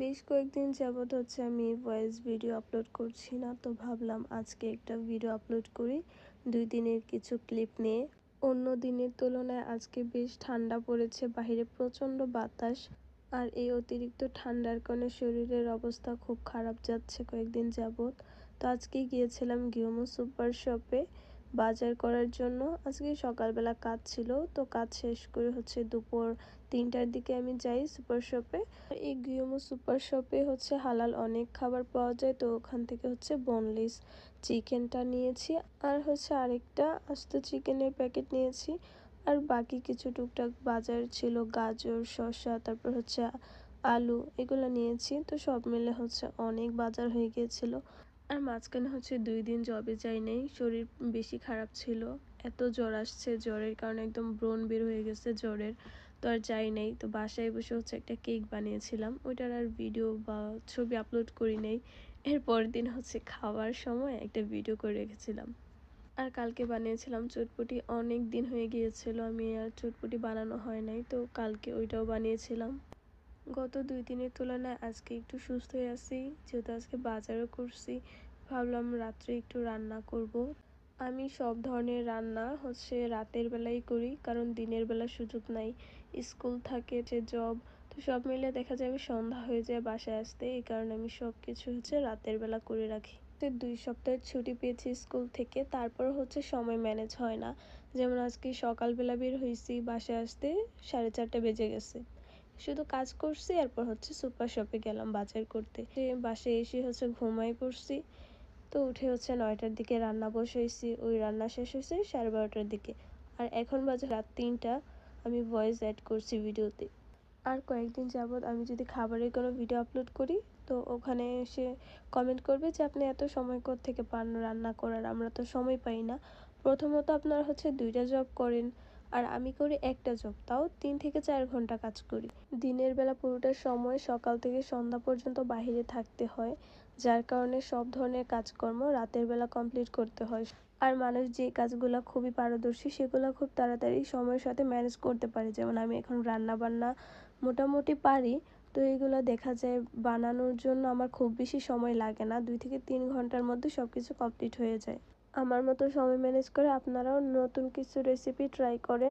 বেশ কয়েকদিন যাবৎ আমি ভয়েস ভিডিও আপলোড করছি না, তো ভাবলাম আজকে একটা ভিডিও আপলোড করি 2 দিনের কিছু ক্লিপ নিয়ে। অন্য দিনের তুলনায় আজকে বেশ ঠান্ডা পড়েছে, বাইরে প্রচণ্ড বাতাস। আর এই অতিরিক্ত ঠান্ডার কারণে শরীরের অবস্থা খুব খারাপ যাচ্ছে কয়েকদিন যাবৎ। তো আজকে গিয়েছিলাম গিওমো সুপার শপে বাজার করার জন্য। আজকে সকালবেলা কাজ ছিল, তো কাজ শেষ করে দুপুর 3টার দিকে আমি যাই সুপার শপে। এই গিওমো সুপার শপে হালাল অনেক খাবার পাওয়া যায়, তো ওখান থেকে বোনলেস চিকেনটা নিয়েছি। আর আরেকটা আস্ত চিকেনের প্যাকেট নিয়েছি। আর বাকি কিছু টুকটাক বাজার ছিল, গাজর, শসা, তারপর আলু, এগুলো নিয়েছি। তো সব মিলে অনেক বাজার হয়ে গিয়েছিল। আর মাঝখানে 2 দিন জবে যাই নাই, শরীর বেশি খারাপ ছিল। এত জ্বর আসছে, জ্বরের কারণে একদম ব্রণ বের হয়ে গেছে জ্বরের। তো আর যাই নাই। তো বাসায় বসে একটা কেক বানিয়েছিলাম, ওইটার আর ভিডিও বা ছবি আপলোড করি নাই। এর পরের দিন খাওয়ার সময় একটা ভিডিও করে রেখেছিলাম। আর কালকে বানিয়েছিলাম চটপটি, অনেক দিন হয়ে গিয়েছিল আমি আর চটপটি বানানো হয় নাই, তো কালকে ওইটাও বানিয়েছিলাম। গত 2 দিনের তুলনায় আজকে একটু সুস্থ হয়ে আছি, যেহেতু আজকে বাজারও করছি। ভাবলাম রাত্রে একটু রান্না করব। আমি সব ধরনের রান্না রাতের বেলাই করি, কারণ দিনের বেলা সুযোগ নাই, স্কুল থাকে, জব। তো সব মিলে দেখা যাবে সন্ধ্যা হয়ে যায় বাসায় আসতে, এই কারণে আমি সব কিছু রাতের বেলা করে রাখি। 2 সপ্তাহের ছুটি পেয়েছি স্কুল থেকে, তারপর সময় ম্যানেজ হয় না। যেমন আজকে সকালবেলা বের হয়েছি, বাসায় আসতে 4:30 বেজে গেছে। শুধু কাজ করছি, এরপর সুপার শপে গেলাম বাজার করতে। বাসায় এসে ঘুমাই পড়ছি। তো উঠে 9টার দিকে রান্না বসাইছি, ওই রান্না শেষ হয়েছে 12:30টার দিকে। আর এখন বাজে রাত 3টা, আমি ভয়েস অ্যাড করছি ভিডিওতে। আর কয়েকদিন যাবৎ আমি যদি খাবারের কোনো ভিডিও আপলোড করি, তো ওখানে এসে কমেন্ট করবে যে আপনি এত সময় কোত্থেকে পান রান্না করার, আমরা তো সময় পাই না। প্রথমত আপনারা 2টা জব করেন, আর আমি করি একটা জব, তাও 3 থেকে 4 ঘন্টা কাজ করি। দিনের বেলা পুরোটা সময় সকাল থেকে সন্ধ্যা পর্যন্ত বাইরে থাকতে হয়, যার কারণে সব ধরনের কাজকর্ম রাতের বেলা কমপ্লিট করতে হয়। আর মানুষ যে কাজগুলো খুবই পারদর্শী, সেগুলো খুব তাড়াতাড়ি সময়ের সাথে ম্যানেজ করতে পারে। যেমন আমি এখন রান্না বান্না মোটামুটি পারি, তো এগুলো দেখা যায় বানানোর জন্য আমার খুব বেশি সময় লাগে না, 2 থেকে 3 ঘন্টার মধ্যে সব কিছু কমপ্লিট হয়ে যায়। আমার মতো সময় ম্যানেজ করে আপনারাও নতুন কিছু রেসিপি ট্রাই করেন।